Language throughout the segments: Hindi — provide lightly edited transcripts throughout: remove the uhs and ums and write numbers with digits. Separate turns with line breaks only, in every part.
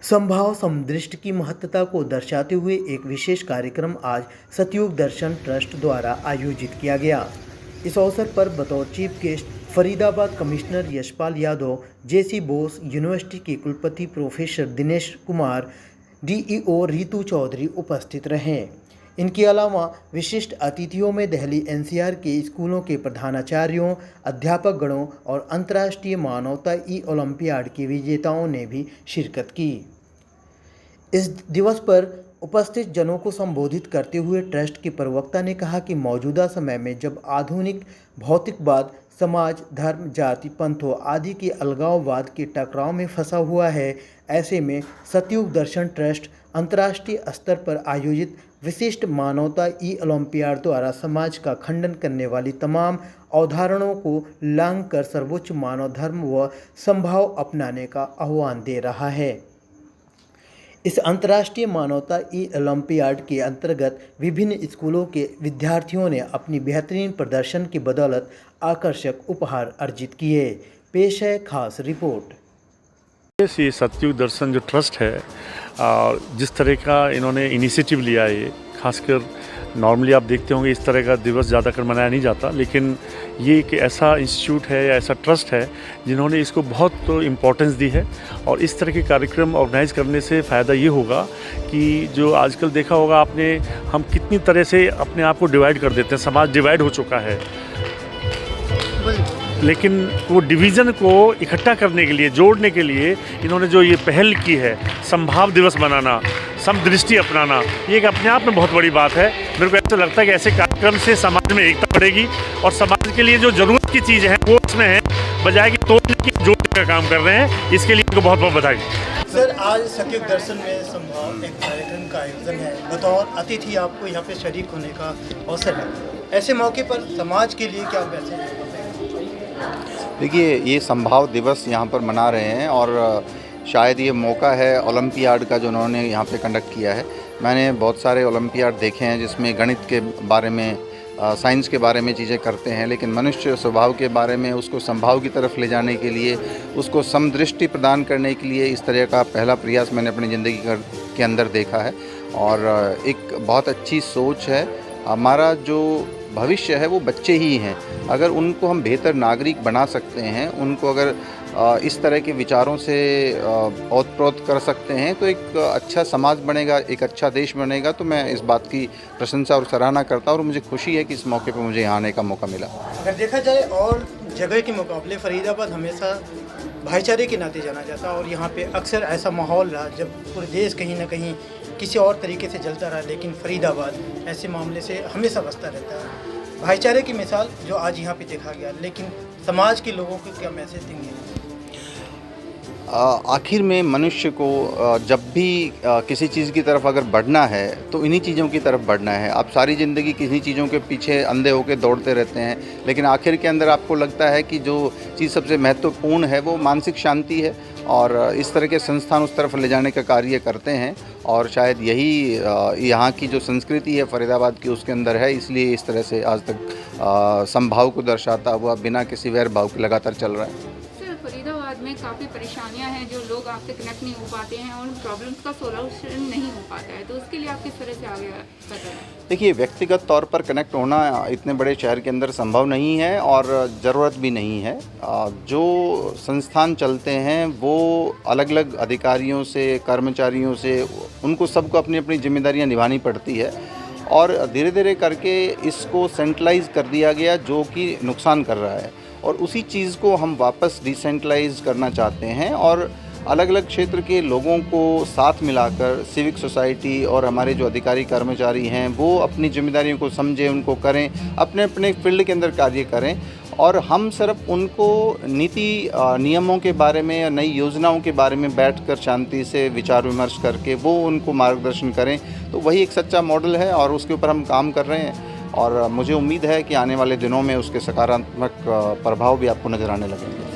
समभाव समदृष्टि की महत्ता को दर्शाते हुए एक विशेष कार्यक्रम आज सतयुग दर्शन ट्रस्ट द्वारा आयोजित किया गया। इस अवसर पर बतौर chief guest Faridabad commissioner Yashpal Yadav, J C Bose university के कुलपति प्रोफेसर दिनेश कुमार, डीईओ रितु चौधरी उपस्थित रहे। इनके अलावा विशिष्ट अतिथियों में दिल्ली एनसीआर के स्कूलों के प्रधानाचार्यों, अध्यापक गणों और अंतर्राष्ट्रीय मानवता ओलंपियाड के विजेताओं ने भी शिरकत की। इस दिवस पर उपस्थित जनों को संबोधित करते हुए ट्रस्ट के प्रवक्ता ने कहा कि मौजूदा समय में जब आधुनिक भौतिकवाद समाज, धर्म, जाति, पंथों आदि के अलगाववाद के टकराव में फंसा हुआ है, ऐसे में सतयुग दर्शन ट्रस्ट अंतर्राष्ट्रीय स्तर पर आयोजित विशिष्ट मानवता ओलंपियाड द्वारा समाज का खंडन करने वाली तमाम अवधारणाओं को लांघ कर सर्वोच्च मानव धर्म व समभाव अपनाने का आह्वान दे रहा है। इस अंतर्राष्ट्रीय मानवता ओलंपियाड के अंतर्गत विभिन्न स्कूलों के विद्यार्थियों ने अपनी बेहतरीन प्रदर्शन की बदौलत आकर्षक उपहार अर्जित किए। पेश है खास रिपोर्ट।
ये सतयुग दर्शन जो ट्रस्ट है, जिस तरह का इन्होंने इनिशिएटिव लिया है, खासकर नॉर्मली आप देखते होंगे इस तरह का दिवस ज़्यादातर मनाया नहीं जाता, लेकिन ये एक ऐसा इंस्टीट्यूट है या ऐसा ट्रस्ट है जिन्होंने इसको बहुत इम्पोर्टेंस दी है। और इस तरह के कार्यक्रम ऑर्गेनाइज करने से फ़ायदा ये होगा कि जो आजकल देखा होगा आपने, हम कितनी तरह से अपने आप को डिवाइड कर देते हैं, समाज डिवाइड हो चुका है, लेकिन वो डिवीज़न को इकट्ठा करने के लिए, जोड़ने के लिए इन्होंने जो ये पहल की है, समभाव दिवस मनाना, समदृष्टि अपनाना, ये एक अपने आप में बहुत बड़ी बात है। मेरे को ऐसा लगता है कि ऐसे कार्यक्रम से समाज में एकता बढ़ेगी और समाज के लिए जो ज़रूरत की चीज़ है वो उसमें है, बजाय कि तोड़ने की जोड़ने का काम कर रहे हैं। इसके लिए इनको बहुत बहुत बधाई।
सर, आज सतयुग दर्शन में समभाव एक कार्यक्रम का आयोजन है। बतौर अतिथि आपको यहाँ पे शरीक होने का अवसर है। ऐसे मौके पर समाज के लिए क्या मैसेज है?
देखिए, ये समभाव दिवस यहाँ पर मना रहे हैं और शायद ये मौका है ओलंपियाड का जो उन्होंने यहाँ पे कंडक्ट किया है। मैंने बहुत सारे ओलंपियाड देखे हैं जिसमें गणित के बारे में, साइंस के बारे में चीज़ें करते हैं, लेकिन मनुष्य स्वभाव के बारे में उसको समभाव की तरफ ले जाने के लिए, उसको समदृष्टि प्रदान करने के लिए इस तरह का पहला प्रयास मैंने अपनी ज़िंदगी के अंदर देखा है। और एक बहुत अच्छी सोच है। हमारा जो भविष्य है वो बच्चे ही हैं। अगर उनको हम बेहतर नागरिक बना सकते हैं, उनको अगर इस तरह के विचारों से ओतप्रोत कर सकते हैं, तो एक अच्छा समाज बनेगा, एक अच्छा देश बनेगा। तो मैं इस बात की प्रशंसा और सराहना करता हूँ और मुझे खुशी है कि इस मौके पर मुझे यहाँ आने का मौका मिला।
अगर देखा जाए और जगह के मुकाबले फरीदाबाद हमेशा भाईचारे के नाते जाना जाता और यहाँ पे अक्सर ऐसा माहौल रहा जब पूरे देश कहीं ना कहीं किसी और तरीके से चलता रहा, लेकिन फरीदाबाद ऐसे मामले से हमेशा बचता रहता है। भाईचारे की मिसाल जो आज यहाँ पे देखा गया, लेकिन समाज के लोगों को क्या मैसेज देंगे?
आखिर में मनुष्य को जब भी किसी चीज़ की तरफ अगर बढ़ना है तो इन्हीं चीज़ों की तरफ बढ़ना है। आप सारी ज़िंदगी किसी चीज़ों के पीछे अंधे होकर दौड़ते रहते हैं, लेकिन आखिर के अंदर आपको लगता है कि जो चीज़ सबसे महत्वपूर्ण है वो मानसिक शांति है, और इस तरह के संस्थान उस तरफ ले जाने का कार्य करते हैं। और शायद यही यहाँ की जो संस्कृति है फरीदाबाद की, उसके अंदर है, इसलिए इस तरह से आज तक समभाव को दर्शाता हुआ बिना किसी वैर भाव के लगातार चल रहा है।
फरीदाबाद में काफ़ी परेशानियां हैं, जो लोग आपसे कनेक्ट नहीं हो पाते हैं और उन प्रॉब्लम्स का सोल्यूशन नहीं हो पाता है, तो उसके लिए आप किस तरह से आगे कर रहे हैं?
देखिए, व्यक्तिगत तौर पर कनेक्ट होना इतने बड़े शहर के अंदर संभव नहीं है और ज़रूरत भी नहीं है। जो संस्थान चलते हैं वो अलग अलग अधिकारियों से, कर्मचारियों से, उनको सबको अपनी अपनी जिम्मेदारियां निभानी पड़ती है और धीरे धीरे करके इसको सेंट्रलाइज कर दिया गया, जो कि नुकसान कर रहा है। और उसी चीज़ को हम वापस डिसेंट्रलाइज करना चाहते हैं और अलग अलग क्षेत्र के लोगों को साथ मिलाकर सिविक सोसाइटी और हमारे जो अधिकारी कर्मचारी हैं वो अपनी जिम्मेदारियों को समझें, उनको करें, अपने अपने फील्ड के अंदर कार्य करें। और हम सिर्फ उनको नीति नियमों के बारे में या नई योजनाओं के बारे में बैठकर शांति से विचार विमर्श करके वो उनको मार्गदर्शन करें, तो वही एक सच्चा मॉडल है और उसके ऊपर हम काम कर रहे हैं। और मुझे उम्मीद है कि आने वाले दिनों में उसके सकारात्मक प्रभाव भी आपको नज़र आने लगेंगे।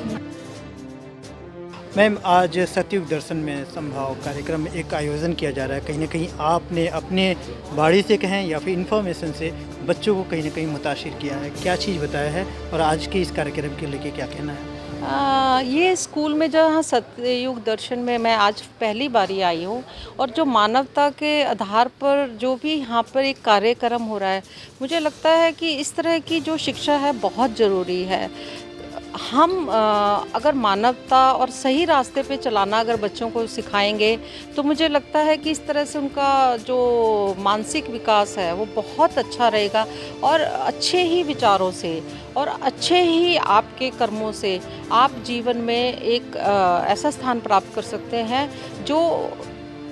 मैम, आज सतयुग दर्शन में समभाव कार्यक्रम में एक आयोजन किया जा रहा है। कहीं ना कहीं आपने अपने बाड़ी से कहें या फिर इन्फॉर्मेशन से बच्चों को कहीं ना कहीं मुतासिर किया है, क्या चीज़ बताया है और आज के इस कार्यक्रम के लेके क्या कहना है?
ये स्कूल में जहाँ सतयुग दर्शन में मैं आज पहली बारी आई हूँ और जो मानवता के आधार पर जो भी यहाँ पर एक कार्यक्रम हो रहा है, मुझे लगता है कि इस तरह की जो शिक्षा है बहुत ज़रूरी है। हम अगर मानवता और सही रास्ते पे चलाना अगर बच्चों को सिखाएंगे तो मुझे लगता है कि इस तरह से उनका जो मानसिक विकास है वो बहुत अच्छा रहेगा और अच्छे ही विचारों से और अच्छे ही आपके कर्मों से आप जीवन में एक ऐसा स्थान प्राप्त कर सकते हैं जो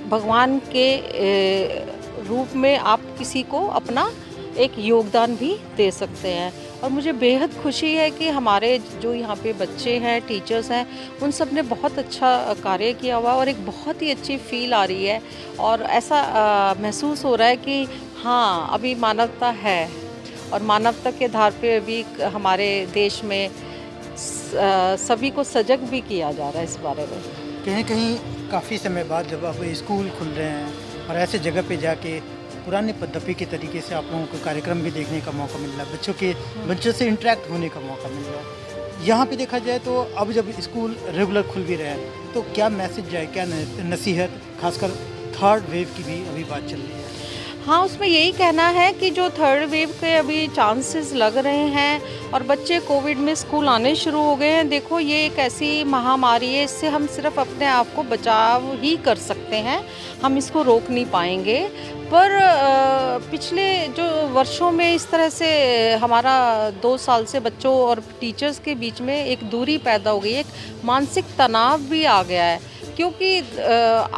भगवान के रूप में आप किसी को अपना एक योगदान भी दे सकते हैं। और मुझे बेहद खुशी है कि हमारे जो यहाँ पे बच्चे हैं, टीचर्स हैं, उन सब ने बहुत अच्छा कार्य किया हुआ और एक बहुत ही अच्छी फील आ रही है और ऐसा महसूस हो रहा है कि हाँ, अभी मानवता है और मानवता के आधार पे अभी हमारे देश में सभी को सजग भी किया जा रहा है इस बारे में।
कहीं कहीं काफ़ी समय बाद जब अब स्कूल खुल रहे हैं और ऐसे जगह पे जाके पुराने पद्धति के तरीके से आप लोगों को कार्यक्रम भी देखने का मौका मिल रहा है, बच्चों से इंटरेक्ट होने का मौका मिल रहा है। यहाँ पे देखा जाए तो अब जब स्कूल रेगुलर खुल भी रहे हैं तो क्या मैसेज जाए, क्या नसीहत, खासकर थर्ड वेव की भी अभी बात चल रही है।
हाँ, उसमें यही कहना है कि जो थर्ड वेव के अभी चांसेस लग रहे हैं और बच्चे कोविड में स्कूल आने शुरू हो गए हैं। देखो, ये एक ऐसी महामारी है, इससे हम सिर्फ अपने आप को बचाव ही कर सकते हैं, हम इसको रोक नहीं पाएंगे। पर पिछले जो वर्षों में इस तरह से हमारा 2 साल से बच्चों और टीचर्स के बीच में एक दूरी पैदा हो गई, एक मानसिक तनाव भी आ गया है, क्योंकि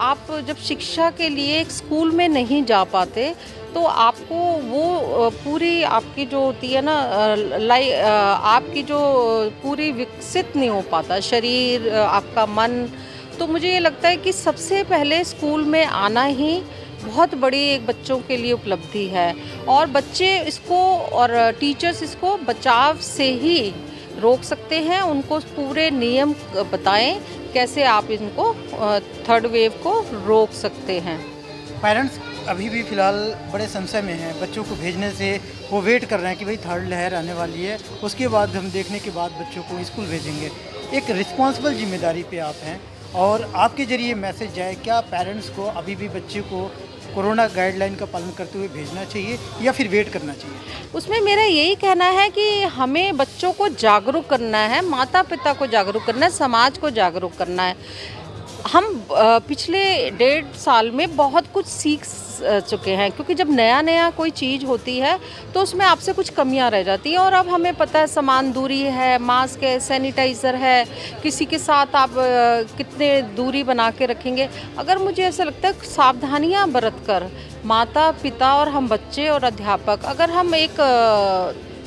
आप जब शिक्षा के लिए एक स्कूल में नहीं जा पाते तो आपको वो पूरी आपकी जो होती है ना आपकी जो पूरी विकसित नहीं हो पाता शरीर, आपका मन। तो मुझे ये लगता है कि सबसे पहले स्कूल में आना ही बहुत बड़ी एक बच्चों के लिए उपलब्धि है और बच्चे इसको और टीचर्स इसको बचाव से ही रोक सकते हैं। उनको पूरे नियम बताएं कैसे आप इनको थर्ड वेव को रोक सकते हैं।
पेरेंट्स अभी भी फ़िलहाल बड़े संशय में हैं, बच्चों को भेजने से वो वेट कर रहे हैं कि भाई थर्ड लहर आने वाली है, उसके बाद हम देखने के बाद बच्चों को स्कूल भेजेंगे। एक रिस्पॉन्सिबल जिम्मेदारी पे आप हैं और आपके ज़रिए मैसेज जाए, क्या पेरेंट्स को अभी भी बच्चे को कोरोना गाइडलाइन का पालन करते हुए भेजना चाहिए या फिर वेट करना चाहिए?
उसमें मेरा यही कहना है कि हमें बच्चों को जागरूक करना है, माता पिता को जागरूक करना है, समाज को जागरूक करना है। हम पिछले 1.5 साल में बहुत कुछ सीख चुके हैं, क्योंकि जब नया नया कोई चीज़ होती है तो उसमें आपसे कुछ कमियां रह जाती हैं और अब हमें पता है समान दूरी है, मास्क है, सैनिटाइज़र है, किसी के साथ आप कितने दूरी बना के रखेंगे। अगर मुझे ऐसा लगता है सावधानियां बरत कर माता पिता और हम बच्चे और अध्यापक अगर हम एक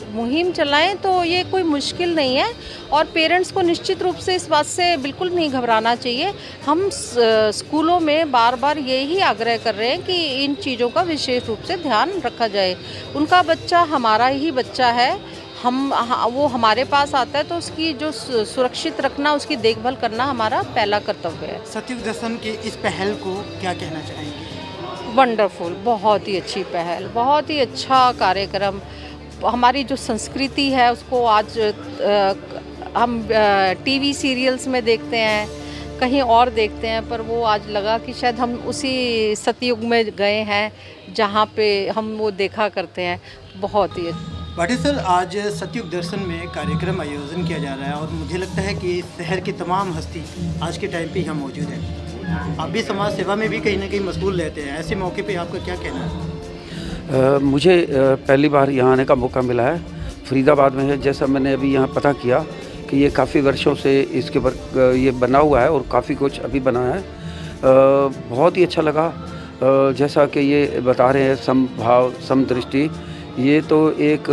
मुहिम चलाएं तो ये कोई मुश्किल नहीं है और पेरेंट्स को निश्चित रूप से इस बात से बिल्कुल नहीं घबराना चाहिए। हम स्कूलों में बार बार यही आग्रह कर रहे हैं कि इन चीज़ों का विशेष रूप से ध्यान रखा जाए। उनका बच्चा हमारा ही बच्चा है, वो हमारे पास आता है तो उसकी जो सुरक्षित रखना, उसकी देखभाल करना हमारा पहला कर्तव्य है।
सतयुग दर्शन के इस पहल को क्या कहना चाहेंगे?
वंडरफुल, बहुत ही अच्छी पहल, बहुत ही अच्छा कार्यक्रम। हमारी जो संस्कृति है उसको आज हम टीवी सीरियल्स में देखते हैं, कहीं और देखते हैं, पर वो आज लगा कि शायद हम उसी सतयुग में गए हैं जहाँ पे हम वो देखा करते हैं। बहुत ही
भाटिया सर, आज सतयुग दर्शन में कार्यक्रम आयोजन किया जा रहा है और मुझे लगता है कि शहर की तमाम हस्ती आज के टाइम पे यहाँ मौजूद है। आप भी समाज सेवा में भी कहीं ना कहीं मशगूल रहते हैं, ऐसे मौके पे आपका क्या कहना है?
मुझे पहली बार यहाँ आने का मौका मिला है, फरीदाबाद में है। जैसा मैंने अभी यहाँ पता किया कि ये काफ़ी वर्षों से इसके ऊपर ये बना हुआ है और काफ़ी कुछ अभी बना है। बहुत ही अच्छा लगा। जैसा कि ये बता रहे हैं समभाव समदृष्टि, ये तो एक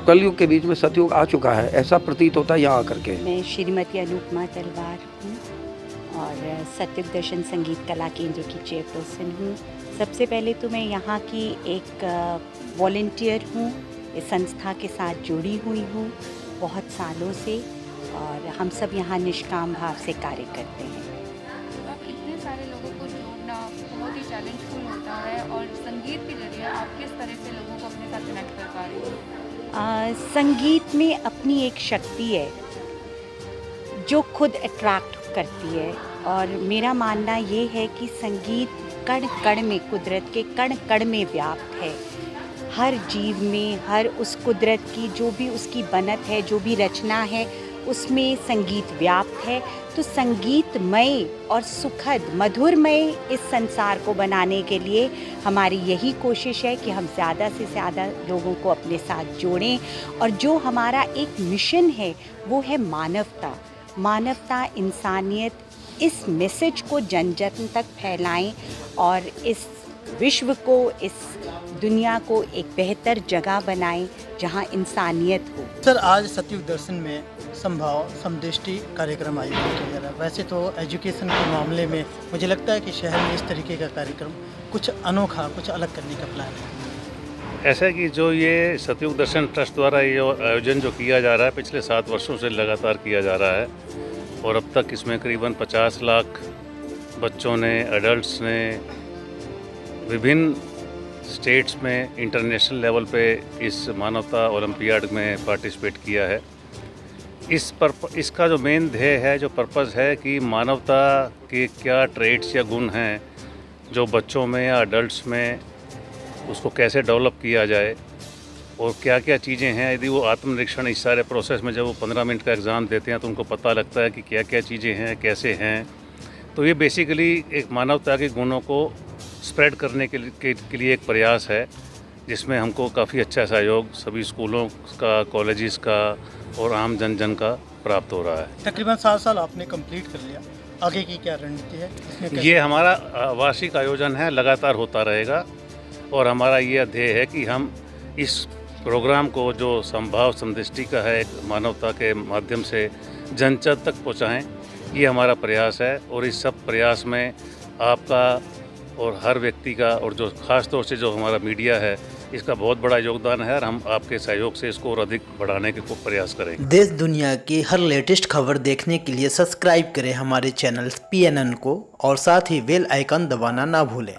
कलयुग के बीच में सतयुग आ चुका है, ऐसा प्रतीत होता है यहाँ आकर के।
मैं श्रीमती अनुपमा तलवार हूँ और सतयुग दर्शन संगीत कला केंद्र की चेयरपर्सन हूँ। सबसे पहले तो मैं यहाँ की एक वॉलंटियर हूँ, इस संस्था के साथ जुड़ी हुई हूँ बहुत सालों से और हम सब यहाँ निष्काम भाव से कार्य करते हैं।
आप इतने सारे लोगों को जोड़ना बहुत ही चैलेंजफुल होता है और संगीत के जरिए आप किस तरह से लोगों को अपने साथ कनेक्ट कर पा रही हैं?
संगीत में अपनी एक शक्ति है जो खुद अट्रैक्ट करती है, और मेरा मानना ये है कि संगीत कण कण में, कुदरत के कण कण में व्याप्त है। हर जीव में, हर उस कुदरत की जो भी उसकी बनत है, जो भी रचना है, उसमें संगीत व्याप्त है। तो संगीतमय और सुखद, मधुरमय इस संसार को बनाने के लिए हमारी यही कोशिश है कि हम ज़्यादा से ज़्यादा लोगों को अपने साथ जोड़ें, और जो हमारा एक मिशन है वो है मानवता। मानवता, इंसानियत, इस मैसेज को जन जन तक फैलाएं और इस विश्व को, इस दुनिया को एक बेहतर जगह बनाएं जहां इंसानियत हो।
सर, आज सतयुग दर्शन में संभाव समदृष्टि कार्यक्रम आयोजित किया जा रहा है। वैसे तो एजुकेशन के मामले में मुझे लगता है कि शहर में इस तरीके का कार्यक्रम कुछ अनोखा, कुछ अलग करने का प्लान है।
ऐसा कि जो ये सतयुग दर्शन ट्रस्ट द्वारा ये आयोजन जो किया जा रहा है, पिछले 7 वर्षों से लगातार किया जा रहा है, और अब तक इसमें करीबन 50 लाख बच्चों ने, एडल्ट्स ने विभिन्न स्टेट्स में इंटरनेशनल लेवल पे इस मानवता ओलंपियाड में पार्टिसिपेट किया है। इसका जो मेन ध्येय है, जो पर्पस है कि मानवता के क्या ट्रेड्स या गुण हैं जो बच्चों में या एडल्ट्स में, उसको कैसे डेवलप किया जाए, और क्या क्या चीज़ें हैं। यदि वो आत्मनिरीक्षण इस सारे प्रोसेस में जब वो 15 मिनट का एग्ज़ाम देते हैं तो उनको पता लगता है कि क्या क्या चीज़ें हैं, कैसे हैं। तो ये बेसिकली एक मानवता के गुणों को स्प्रेड करने के लिए एक प्रयास है, जिसमें हमको काफ़ी अच्छा सहयोग सभी स्कूलों का, कॉलेजेस का और आम जन का प्राप्त हो रहा है।
तकरीबन 7 साल आपने कंप्लीट कर लिया, आगे की क्या रणनीति है इसमें?
ये हमारा वार्षिक आयोजन है, लगातार होता रहेगा, और हमारा ये ध्येय है कि हम इस प्रोग्राम को, जो संभाव समदृष्टि का है, एक मानवता के माध्यम से जन जन तक पहुँचाएँ, ये हमारा प्रयास है। और इस सब प्रयास में आपका और हर व्यक्ति का, और जो ख़ास तौर से जो हमारा मीडिया है, इसका बहुत बड़ा योगदान है, और हम आपके सहयोग से इसको और अधिक बढ़ाने के प्रयास करेंगे।
देश दुनिया की हर लेटेस्ट खबर देखने के लिए सब्सक्राइब करें हमारे चैनल PNN को, और साथ ही बेल आइकन दबाना ना भूलें।